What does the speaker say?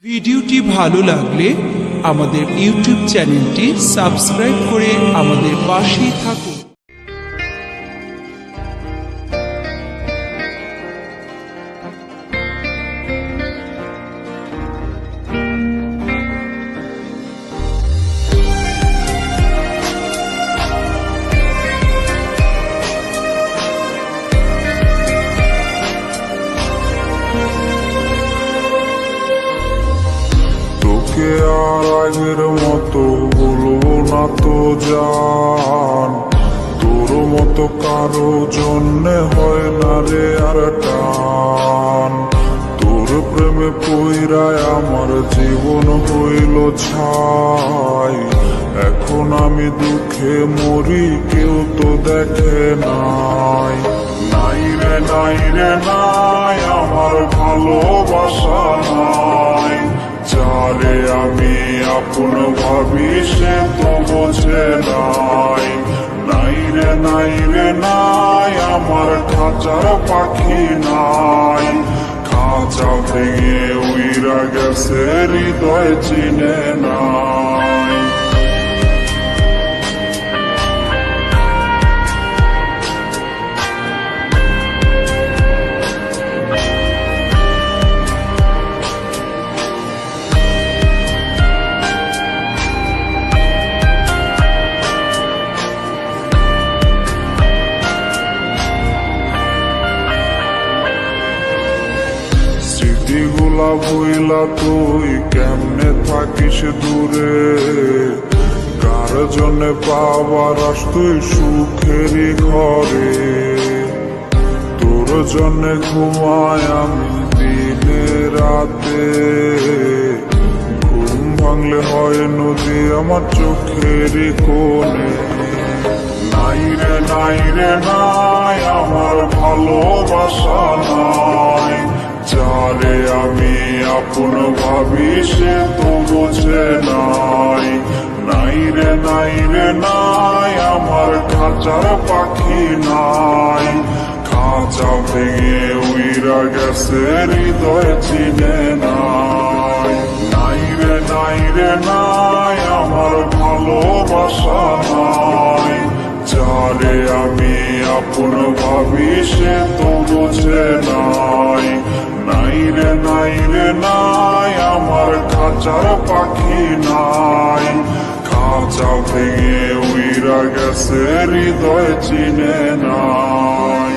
ভিডিওটি ভালো লাগলে আমাদের ইউটিউব চ্যানেলটি সাবস্ক্রাইব করে আমাদের পাশেই থাকুন। তোকে আর আগের মতো বলবো না তো জান, তোর মতো কারো জন্যে হয় না রে আর টান। তোর প্রেমে পইরায় আমার জীবন হইল ছাই, এখন আমি দুঃখে মরি কেউ তো দেখে নাই। নাই রে নাই রে নাই, আমার ভালোবাসা নাই। যারে আমি আপন ভাবি সে তো বোঝে নাই। নাই রে নাই রে নাই, আমার খাঁচার পাখি নাই। খাঁচা ভেঙে উইরা গেছে হৃদয় চিনে নাই। স্মৃতিগুলা ভুইলা তুই কেমনে থাকিস দূরে, কার জন্যে পাবার আস তুই সুখেরই ঘরে। তোর জন্যে ঘুমায় আমি দিনে রাতে, ঘুম ভাঙলে হয় নদী আমার চোখেরই কোণে। নাই রে নাই রে নাই, আমার ভালোবাসা নাই। যারে আমি আপন ভাবি সে তো বোঝে নাই। নাই রে নাই রে নাই, আমার খাঁচার পাখি নাই। খাঁচা ভেঙে উইরা গেছে হৃদয় চিনে নাই। নাই রে নাই রে নাই, আমার ভালোবাসা নাই। যারে আমি আপন ভাবি সে তো বোঝে নাই। নাই রে নাই রে নাই, আমার খাঁচার পাখি নাই। খাঁচা ভেঙে উইরা গেছে হৃদয় চিনে নাই।